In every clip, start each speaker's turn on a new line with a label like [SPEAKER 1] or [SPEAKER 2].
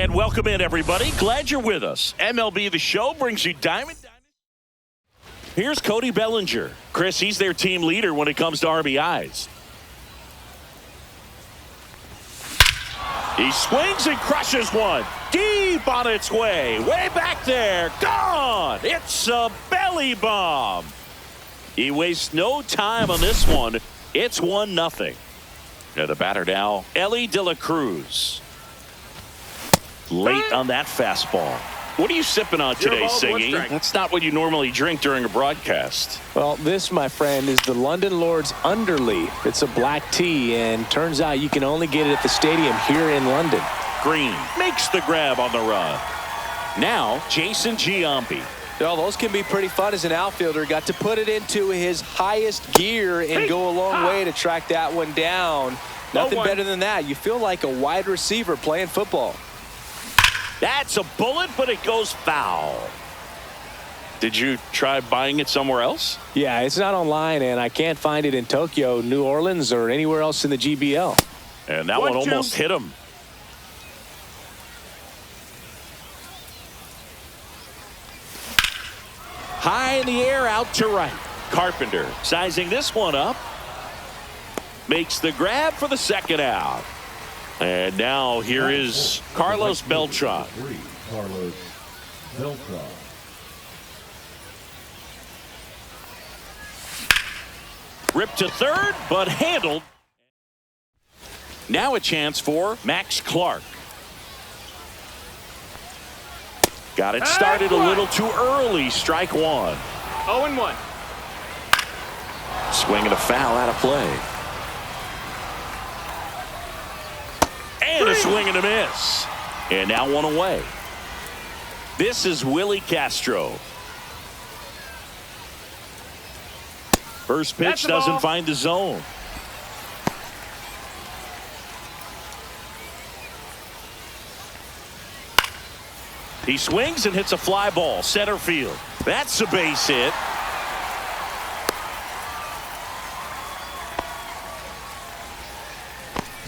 [SPEAKER 1] And welcome in, everybody. Glad you're with us. MLB The Show brings you Diamond. Here's Cody Bellinger. Chris, he's their team leader when it comes to RBIs. He swings and crushes one. Deep on its way. Way back there. Gone. It's a belly bomb. He wastes no time on this one. It's 1-0. Now the batter now, Ellie De La Cruz. Late on that fastball. What are you sipping on today, Singy? That's not what you normally drink during a broadcast.
[SPEAKER 2] Well, this, my friend, is the London Lords Underleaf. It's a black tea, and turns out you can only get it at the stadium here in London.
[SPEAKER 1] Green makes the grab on the run. Now, Jason Giambi.
[SPEAKER 2] Well, those can be pretty fun as an outfielder. Got to put it into his highest gear and go a long way to track that one down. Nothing better than that. You feel like a wide receiver playing football.
[SPEAKER 1] That's a bullet, but it goes foul. Did you try buying it somewhere else?
[SPEAKER 2] Yeah, it's not online, and I can't find it in Tokyo, New Orleans, or anywhere else in the GBL.
[SPEAKER 1] And that one almost hit him. High in the air, out to right. Carpenter sizing this one up. Makes the grab for the second out. And now here is Carlos Beltran.
[SPEAKER 3] Carlos Beltran.
[SPEAKER 1] Ripped to third, but handled. Now a chance for Max Clark. Got it started a little too early. Strike one.
[SPEAKER 4] 0-1.
[SPEAKER 1] Swinging a foul out of play. And a swing and a miss. And now one away. This is Willie Castro. First pitch doesn't find the zone. He swings and hits a fly ball. Center field. That's a base hit.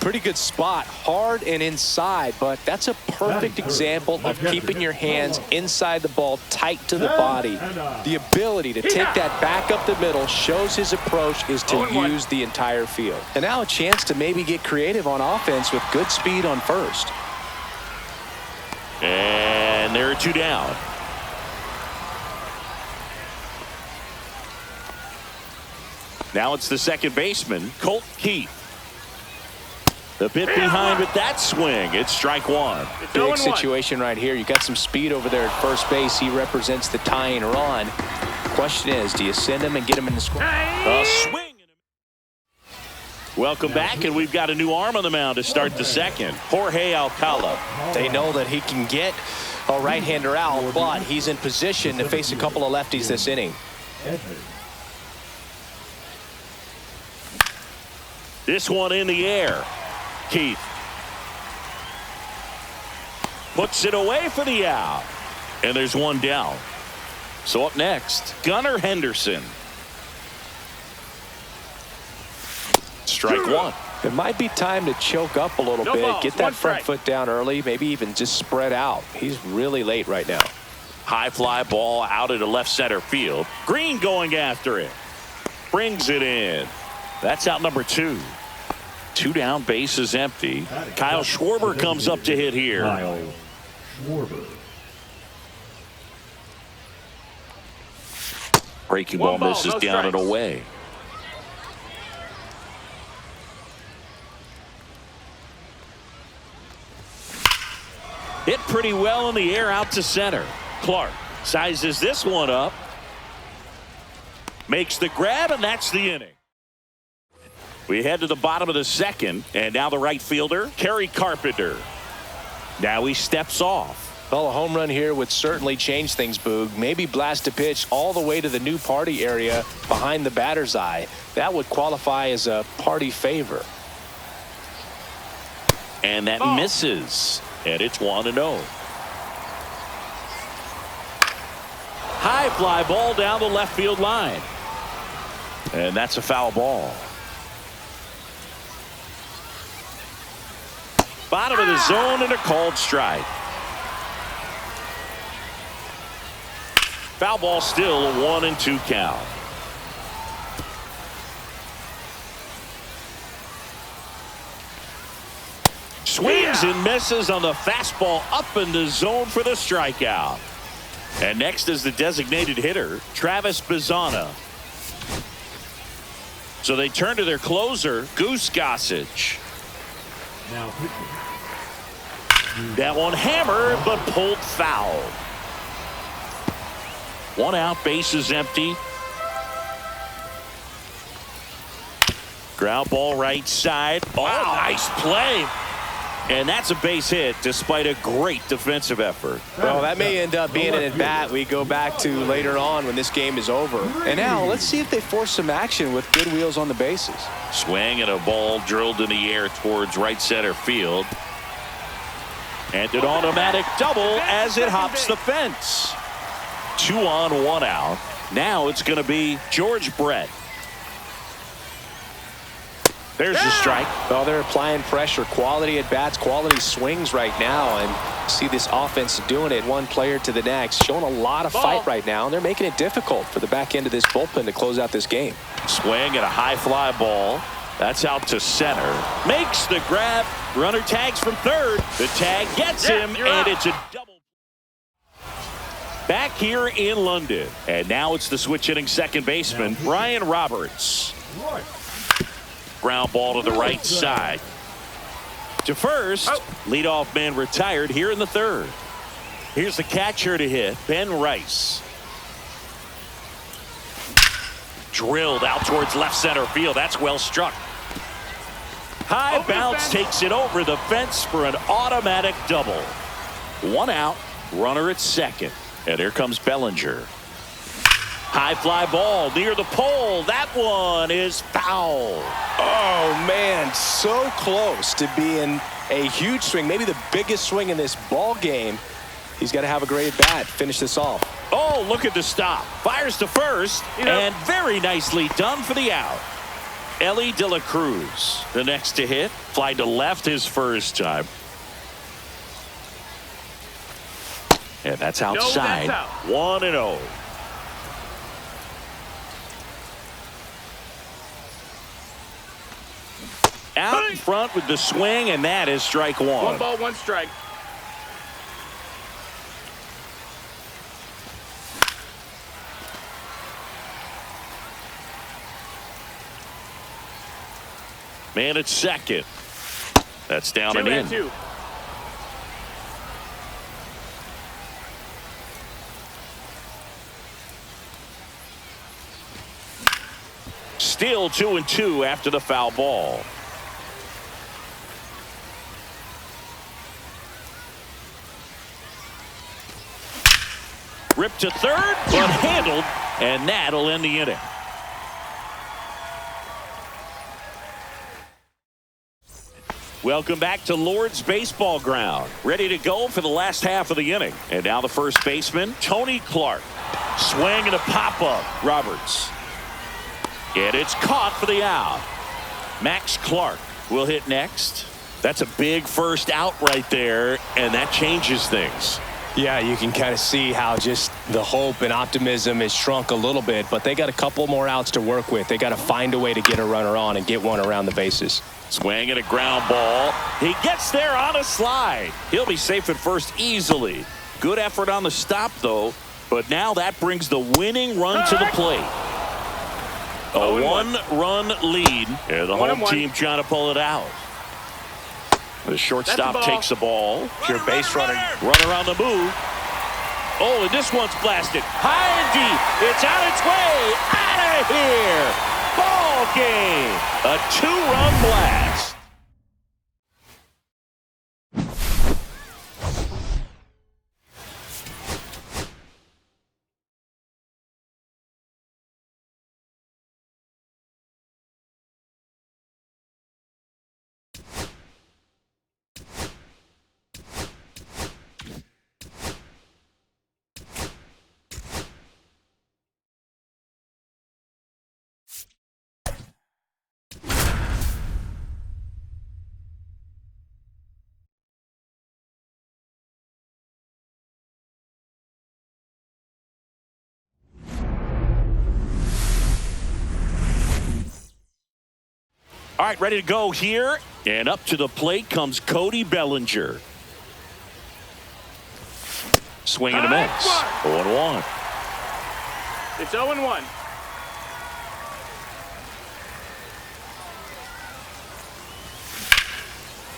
[SPEAKER 2] Pretty good spot, hard and inside, but that's a perfect example of keeping your hands inside the ball, tight to the body. The ability to take that back up the middle shows his approach is to use the entire field. And now a chance to maybe get creative on offense with good speed on first.
[SPEAKER 1] And there are two down. Now it's the second baseman, Colt Keith. The bit behind with that swing. It's strike one.
[SPEAKER 2] Big situation right here. You got some speed over there at first base. He represents the tying run. Question is, do you send him and get him in the score?
[SPEAKER 1] A swing. Welcome back, and we've got a new arm on the mound to start the second. Jorge Alcala.
[SPEAKER 2] They know that he can get a right-hander out, but he's in position to face a couple of lefties this inning.
[SPEAKER 1] This one in the air. Keith puts it away for the out, and there's one down. So up next, Gunnar Henderson. Strike one.
[SPEAKER 2] It might be time to choke up a little bit, get that front foot down early, maybe even just spread out. He's really late right now.
[SPEAKER 1] High fly ball out into left center field. Green going after it. Brings it in. That's out number two. Two down, base is empty. Kyle Schwarber comes up to hit here.
[SPEAKER 3] Kyle Schwarber.
[SPEAKER 1] Breaking ball misses down and away. Hit pretty well in the air out to center. Clark sizes this one up. Makes the grab, and that's the inning. We head to the bottom of the second, and now the right fielder, Kerry Carpenter. Now he steps off.
[SPEAKER 2] Well, a home run here would certainly change things, Boog. Maybe blast a pitch all the way to the new party area behind the batter's eye. That would qualify as a party favor.
[SPEAKER 1] And that misses, and it's 1-0. High fly ball down the left field line. And that's a foul ball. Bottom of the zone and a called strike. Foul ball, still a 1-2 count. Swings and misses on the fastball up in the zone for the strikeout. And next is the designated hitter, Travis Bazzana. So they turn to their closer, Goose Gossage.
[SPEAKER 3] Now pitching.
[SPEAKER 1] That one hammered, but pulled foul. 1 out, bases empty. Ground ball right side. Oh, nice play. And that's a base hit despite a great defensive effort.
[SPEAKER 2] Well, that may end up being an at-bat we go back to later on when this game is over. And now let's see if they force some action with good wheels on the bases.
[SPEAKER 1] Swing and a ball drilled in the air towards right center field. And an automatic double as it hops the fence. 2 on, 1 out. Now it's going to be George Brett. There's the strike.
[SPEAKER 2] Well, they're applying pressure, quality at bats, quality swings right now, and see this offense doing it one player to the next, showing a lot of fight right now, and they're making it difficult for the back end of this bullpen to close out this game.
[SPEAKER 1] Swing and a high fly ball. That's out to center. Makes the grab. Runner tags from third. The tag gets him, and it's a double. Back here in London, and now it's the switch hitting second baseman, Brian Roberts.
[SPEAKER 3] Right.
[SPEAKER 1] Ground ball to the right side. To first, leadoff man retired here in the third. Here's the catcher to hit, Ben Rice. Drilled out towards left center field. That's well struck. High bounce takes it over the fence for an automatic double. 1 out, runner at second. And here comes Bellinger. High fly ball near the pole. That one is foul.
[SPEAKER 2] Oh, man, so close to being a huge swing, maybe the biggest swing in this ball game. He's got to have a great bat, finish this off.
[SPEAKER 1] Oh, look at the stop. Fires to first, and very nicely done for the out. Ellie De La Cruz, the next to hit. Fly to left his first time. And that's outside.
[SPEAKER 4] No, that's out.
[SPEAKER 1] 1-0. Out in front with the swing, and that is strike 1.
[SPEAKER 4] 1 ball, 1 strike.
[SPEAKER 1] Man at second. That's down
[SPEAKER 4] 2
[SPEAKER 1] and in.
[SPEAKER 4] 2.
[SPEAKER 1] Still 2-2 after the foul ball. Ripped to third, but handled, and that'll end the inning. Welcome back to Lord's Baseball Ground. Ready to go for the last half of the inning. And now the first baseman, Tony Clark. Swing and a pop-up. Roberts. And it's caught for the out. Max Clark will hit next. That's a big first out right there, and that changes things.
[SPEAKER 2] Yeah, you can kind of see how just the hope and optimism has shrunk a little bit, but they got a couple more outs to work with. They got to find a way to get a runner on and get one around the bases.
[SPEAKER 1] Swing and a ground ball. He gets there on a slide. He'll be safe at first easily. Good effort on the stop, though, but now that brings the winning run to the plate. A 1-run lead, and the home team trying to pull it out. The shortstop takes the ball.
[SPEAKER 2] Pure base runner.
[SPEAKER 1] Runner on the move. Oh, and this one's blasted. High and deep. It's on its way. Out of here. Ball game. A 2-run blast. All right, ready to go here. And up to the plate comes Cody Bellinger. Swing and a miss. 0-1.
[SPEAKER 4] It's 0-1.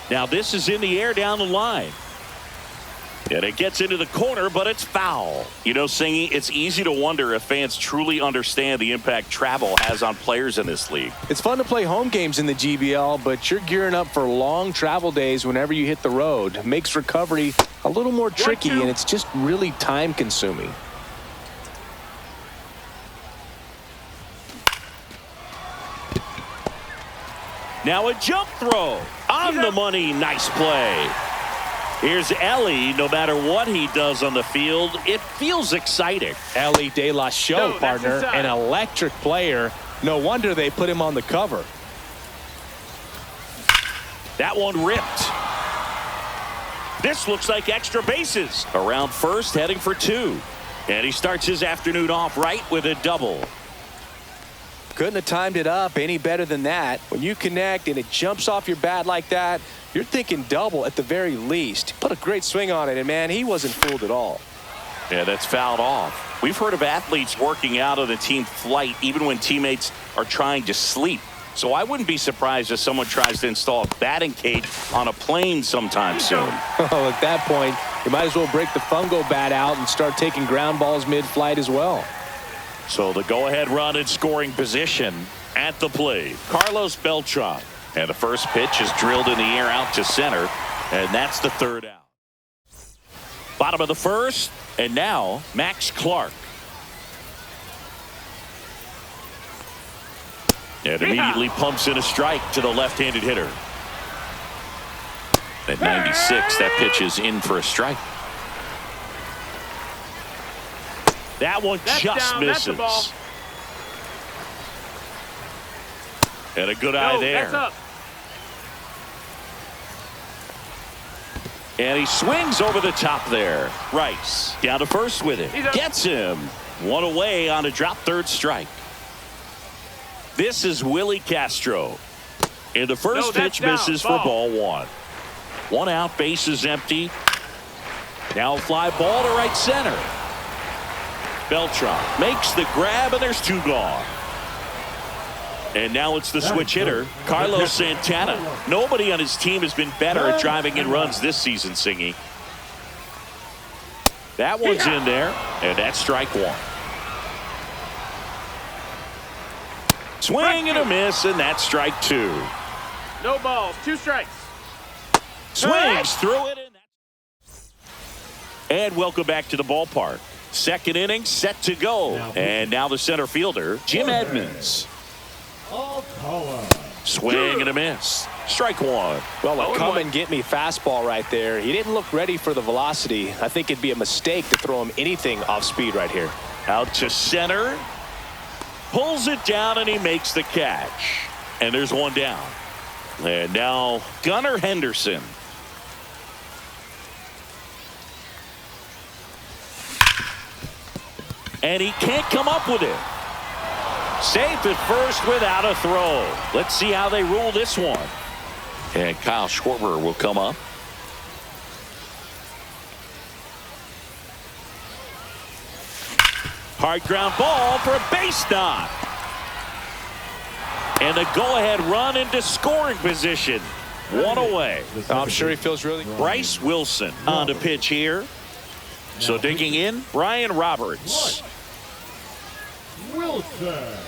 [SPEAKER 1] Now this is in the air down the line. And it gets into the corner, but it's foul. You know, Singy, it's easy to wonder if fans truly understand the impact travel has on players in this league.
[SPEAKER 2] It's fun to play home games in the GBL, but you're gearing up for long travel days whenever you hit the road. It makes recovery a little more tricky, and it's just really time consuming.
[SPEAKER 1] Now a jump throw on the money. Nice play. Here's Ellie. No matter what he does on the field, it feels exciting.
[SPEAKER 2] Ellie De La Show, partner, an electric player. No wonder they put him on the cover.
[SPEAKER 1] That one ripped. This looks like extra bases. Around first, heading for 2. And he starts his afternoon off right with a double.
[SPEAKER 2] Couldn't have timed it up any better than that. When you connect and it jumps off your bat like that, you're thinking double at the very least. Put a great swing on it, and man, he wasn't fooled at all.
[SPEAKER 1] Yeah, that's fouled off. We've heard of athletes working out on the team flight even when teammates are trying to sleep. So I wouldn't be surprised if someone tries to install a batting cage on a plane sometime soon.
[SPEAKER 2] Oh, at that point, you might as well break the fungo bat out and start taking ground balls mid-flight as well.
[SPEAKER 1] So the go-ahead run in scoring position at the plate, Carlos Beltran. And the first pitch is drilled in the air out to center, and that's the third out. Bottom of the first, and now Max Clark. And immediately pumps in a strike to the left-handed hitter. At 96, that pitch is in for a strike. That one just misses. And a good eye there.
[SPEAKER 4] That's up.
[SPEAKER 1] And he swings over the top there. Rice down to first with it. Gets him. One away on a drop third strike. This is Willie Castro. And the first pitch misses for ball 1. 1 out, base is empty. Now fly ball to right center. Beltran makes the grab, and there's 2 gone. And now it's the switch hitter, Carlos Santana. Nobody on his team has been better at driving in runs this season, Singy. That one's in there, and that's strike 1. Swing and a miss, and that's strike 2.
[SPEAKER 4] No balls, 2 strikes.
[SPEAKER 1] Swings through it. And welcome back to the ballpark. Second inning set to go. And now the center fielder, Jim Edmonds. Swing and a miss. Strike 1.
[SPEAKER 2] Well, a come and get me fastball right there. He didn't look ready for the velocity. I think it'd be a mistake to throw him anything off speed right here.
[SPEAKER 1] Out to center. Pulls it down, and he makes the catch. And there's 1 down. And now Gunnar Henderson. And he can't come up with it. Safe at first without a throw. Let's see how they rule this one. And Kyle Schwarber will come up. Hard ground ball for a base knock. And a go-ahead run into scoring position. 1 away.
[SPEAKER 2] I'm sure he feels really good.
[SPEAKER 1] Bryce Wilson on the pitch here. So digging in, Brian Roberts.
[SPEAKER 3] Wilson.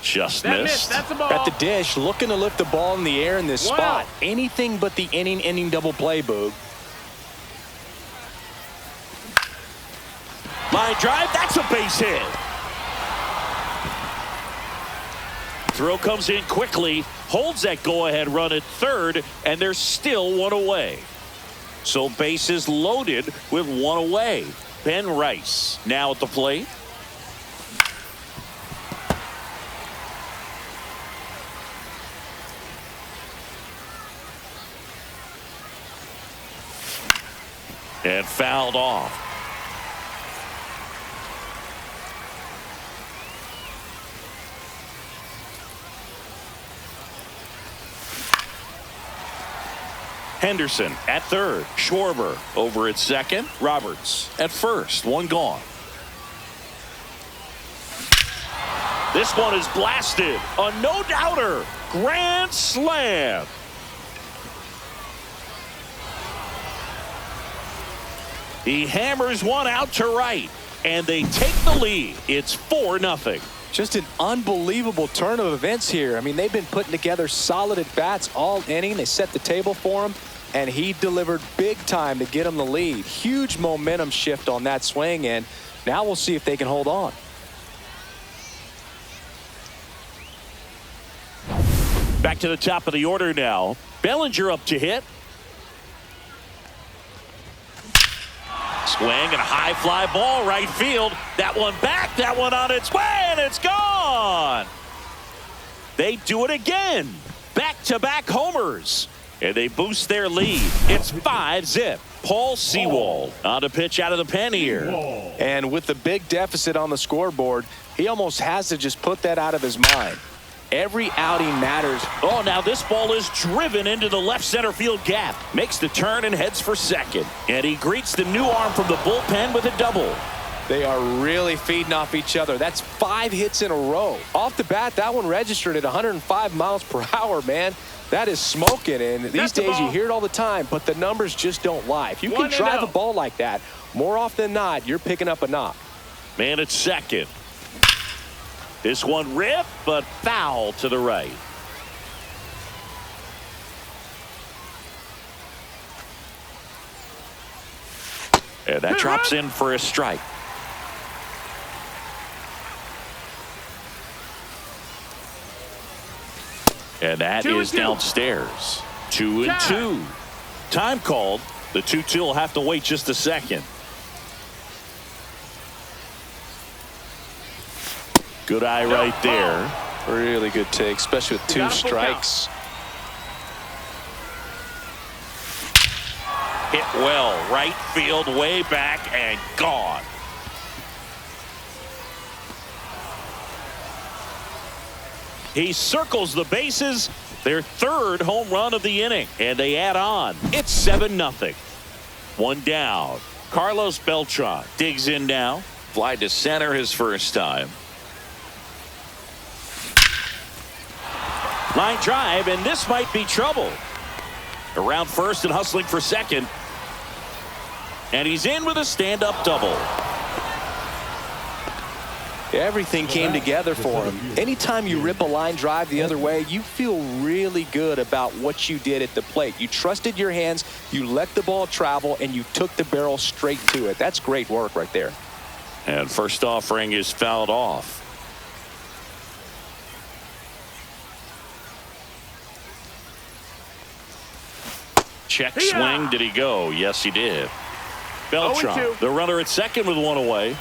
[SPEAKER 1] Just missed.
[SPEAKER 4] That's a ball.
[SPEAKER 2] At the dish, looking to lift the ball in the air in this spot. Anything but the inning double play, Boog.
[SPEAKER 1] Line drive, that's a base hit. Throw comes in quickly, holds that go-ahead run at third, and there's still 1 away. So bases loaded with 1 away. Ben Rice now at the plate. And fouled off. Henderson at third. Schwarber over at second. Roberts at first. One gone. This one is blasted. A no-doubter. Grand slam. He hammers one out to right, and they take the lead. It's 4-0.
[SPEAKER 2] Just an unbelievable turn of events here. I mean, they've been putting together solid at-bats all inning. They set the table for him, and he delivered big time to get him the lead. Huge momentum shift on that swing, and now we'll see if they can hold on.
[SPEAKER 1] Back to the top of the order now. Bellinger up to hit. Swing and a high fly ball right field. That one back, that one on its way, and it's gone. They do it again. Back-to-back homers. And they boost their lead. It's 5-zip. Paul Sewald on to pitch out of the pen here.
[SPEAKER 2] And with the big deficit on the scoreboard, he almost has to just put that out of his mind. Every outing matters.
[SPEAKER 1] Oh, now this ball is driven into the left center field gap. Makes the turn and heads for second. And he greets the new arm from the bullpen with a double.
[SPEAKER 2] They are really feeding off each other. That's 5 hits in a row. Off the bat, that one registered at 105 miles per hour, man. That is smoking, and these days you hear it all the time, but the numbers just don't lie. If you can drive a ball like that, more often than not, you're picking up a knock.
[SPEAKER 1] Man at second. This one ripped, but foul to the right. And that drops in for a strike. And that is downstairs. 2-2. Time called. The 2-2 will have to wait just a second. Good eye right there.
[SPEAKER 2] Really good take, especially with 2 strikes.
[SPEAKER 1] Hit well. Right field, way back, and gone. He circles the bases. Their 3rd home run of the inning. And they add on. It's 7-0. One down. Carlos Beltran digs in now. Fly to center his first time. Line drive, and this might be trouble. Around first and hustling for second. And he's in with a stand-up double.
[SPEAKER 2] Everything came together for him. Anytime you rip a line drive the other way, you feel really good about what you did at the plate. You trusted your hands, you let the ball travel, and you took the barrel straight to it. That's great work right there.
[SPEAKER 1] And first offering is fouled off. Check swing. Did he go? Yes, he did. Beltran, the runner at second with one away.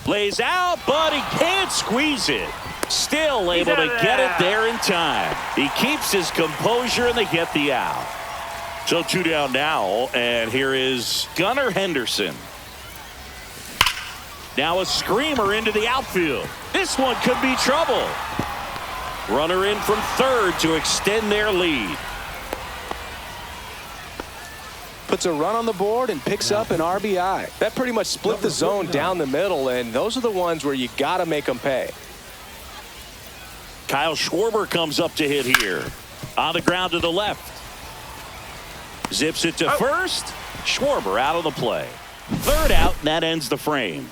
[SPEAKER 1] Lays out, but he can't squeeze it. Still able to get it there in time. He keeps his composure, and they get the out. So 2 down now, and here is Gunnar Henderson. Now a screamer into the outfield. This one could be trouble. Runner in from third to extend their lead.
[SPEAKER 2] Puts a run on the board and picks up an RBI. That pretty much split the zone down the middle, and those are the ones where you got to make them pay.
[SPEAKER 1] Kyle Schwarber comes up to hit here. On the ground to the left. Zips it to first. Schwarber out of the play. 3rd out, and that ends the frame.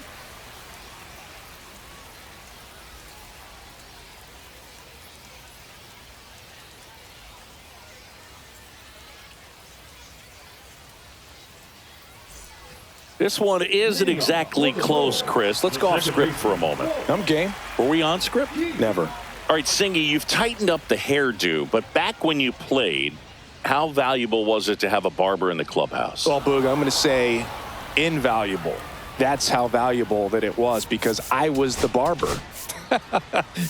[SPEAKER 1] This one isn't exactly close, Chris. Let's go off script for a moment.
[SPEAKER 2] I'm game.
[SPEAKER 1] Were we on script?
[SPEAKER 2] Never.
[SPEAKER 1] All right, Singy, you've tightened up the hairdo, but back when you played, how valuable was it to have a barber in the clubhouse?
[SPEAKER 2] Well, Boog, I'm going to say invaluable. That's how valuable that it was, because I was the barber.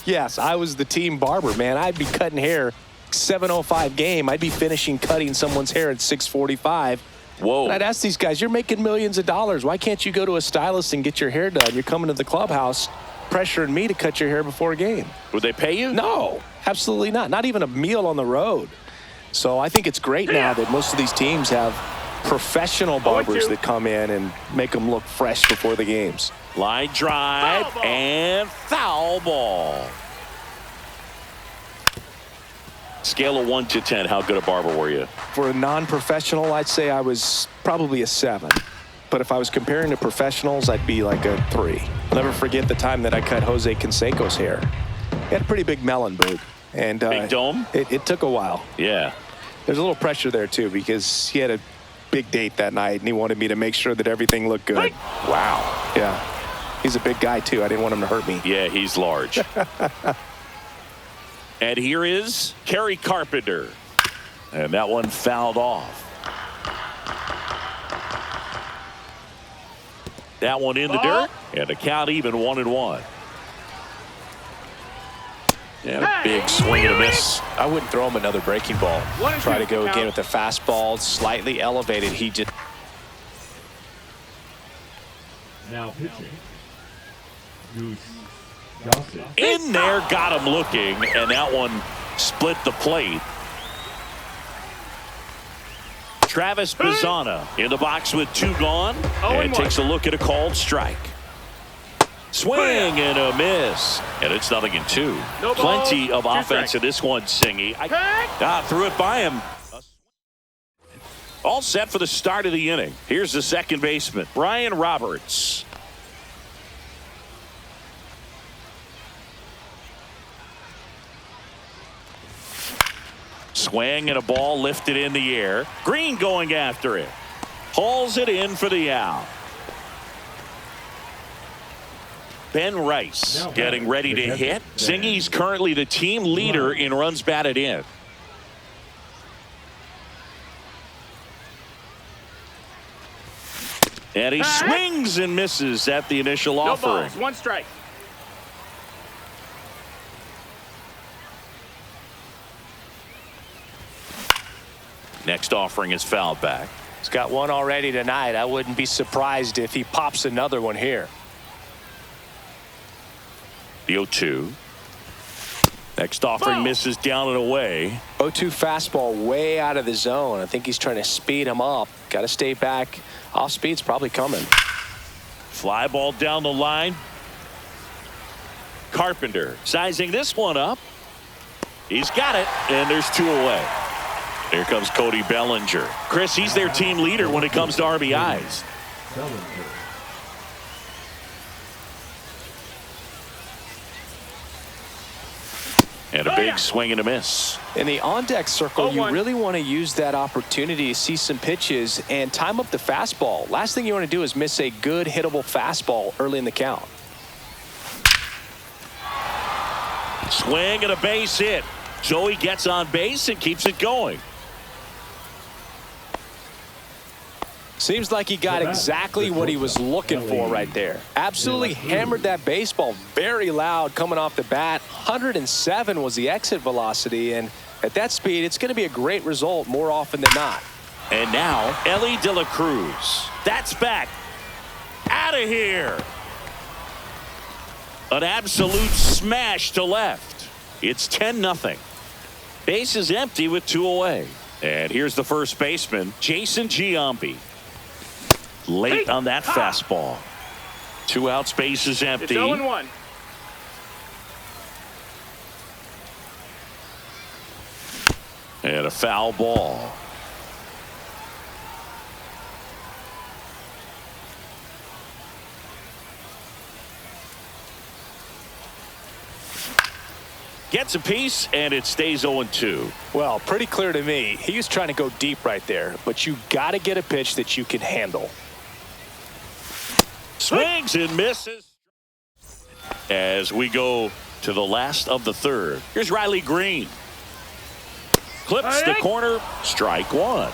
[SPEAKER 2] Yes, I was the team barber, man. I'd be cutting hair 7:05 game. I'd be finishing cutting someone's hair at 6:45.
[SPEAKER 1] Whoa.
[SPEAKER 2] And I'd ask these guys, you're making millions of dollars. Why can't you go to a stylist and get your hair done? You're coming to the clubhouse pressuring me to cut your hair before a game.
[SPEAKER 1] Would they pay you?
[SPEAKER 2] No. Absolutely not. Not even a meal on the road. So I think it's great now that most of these teams have professional barbers that come in and make them look fresh before the games.
[SPEAKER 1] Line drive and foul ball. Scale of 1 to 10, how good a barber were you?
[SPEAKER 2] For a non-professional, I'd say I was probably a 7. But if I was comparing to professionals, I'd be like a 3. I'll never forget the time that I cut Jose Canseco's hair. He had a pretty big melon, Boog. And
[SPEAKER 1] big dome?
[SPEAKER 2] It took a while.
[SPEAKER 1] Yeah.
[SPEAKER 2] There's a little pressure there, too, because he had a big date that night, and he wanted me to make sure that everything looked good.
[SPEAKER 1] Wow.
[SPEAKER 2] Yeah. He's a big guy, too. I didn't want him to hurt me.
[SPEAKER 1] Yeah, he's large. And here is Kerry Carpenter. And that one fouled off. That one in the dirt. And the count even 1-1. And a big swing and a miss.
[SPEAKER 2] I wouldn't throw him another breaking ball. Try to go again with the fastball, slightly elevated. He just...
[SPEAKER 3] Now pitching. Goose Gossett.
[SPEAKER 1] In there, got him looking, and that one split the plate. Travis Bazzana in the box with 2 gone, and takes a look at a called strike. Swing and a miss, and it's 0-2. Plenty of offense in this one, Singy. Threw it by him. All set for the start of the inning. Here's the second baseman, Brian Roberts. Swing and a ball lifted in the air. Green going after it. Hauls it in for the out. Ben Rice getting ready to hit. Singy's currently the team leader in runs batted in. And he swings and misses at the initial offering.
[SPEAKER 4] No balls, 1 strike.
[SPEAKER 1] Next offering is fouled back.
[SPEAKER 2] He's got one already tonight. I wouldn't be surprised if he pops another one here.
[SPEAKER 1] The 0-2. Next offering misses down and away.
[SPEAKER 2] 0-2 fastball way out of the zone. I think he's trying to speed him up. Got to stay back. Off speed's probably coming.
[SPEAKER 1] Fly ball down the line. Carpenter sizing this one up. He's got it, and there's 2 away. Here comes Cody Bellinger. Chris, he's their team leader when it comes to RBIs.
[SPEAKER 3] Bellinger.
[SPEAKER 1] And a big swing and a miss.
[SPEAKER 2] In the on-deck circle, you really want to use that opportunity to see some pitches and time up the fastball. Last thing you want to do is miss a good hittable fastball early in the count.
[SPEAKER 1] Swing and a base hit. Joey gets on base and keeps it going.
[SPEAKER 2] Seems like he got exactly what he was looking for right there. Absolutely hammered that baseball very loud coming off the bat. 107 was the exit velocity, and at that speed, it's going to be a great result more often than not.
[SPEAKER 1] And now, Ellie De La Cruz. That's back. Out of here. An absolute smash to left. It's 10-0. Base is empty with 2 away. And here's the first baseman, Jason Giambi. Late on that fastball. 2 outs, base is empty.
[SPEAKER 4] It's 0-1.
[SPEAKER 1] And a foul ball. Gets a piece, and it stays 0-2.
[SPEAKER 2] Well, pretty clear to me. He was trying to go deep right there, but you got to get a pitch that you can handle.
[SPEAKER 1] Swings and misses. As we go to the last of the third. Here's Riley Green. Clips the corner. Strike 1.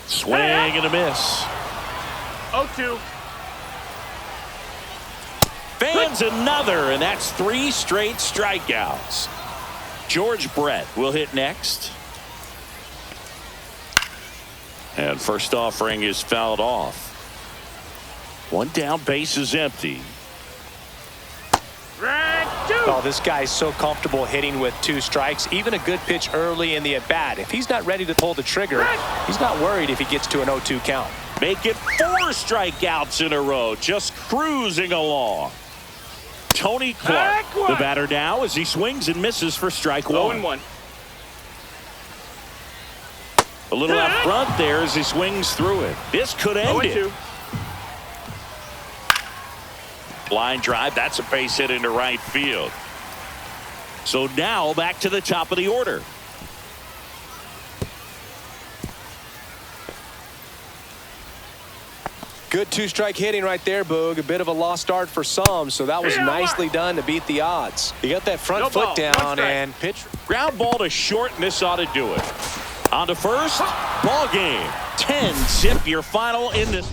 [SPEAKER 1] Swing and a miss.
[SPEAKER 4] 0-2.
[SPEAKER 1] Fans another, and that's 3 straight strikeouts. George Brett will hit next. And first offering is fouled off. 1 down, base is empty.
[SPEAKER 2] Oh, this guy's so comfortable hitting with 2 strikes. Even a good pitch early in the at-bat. If he's not ready to pull the trigger, he's not worried if he gets to an 0-2 count.
[SPEAKER 1] Make it 4 strikeouts in a row. Just cruising along. Tony Clark, the batter now, as he swings and misses for strike 1.
[SPEAKER 4] 0-1.
[SPEAKER 1] A little out front there as he swings through it. This could end it.
[SPEAKER 4] 0-2.
[SPEAKER 1] Line drive, that's a base hit into right field. So now back to the top of the order.
[SPEAKER 2] Good 2-strike hitting right there, Boog. A bit of a lost start for some, so that was nicely done to beat the odds. You got that front foot down and pitch.
[SPEAKER 1] Ground ball to short, and this ought to do it. On to first, ball game. 10-zip your final in this.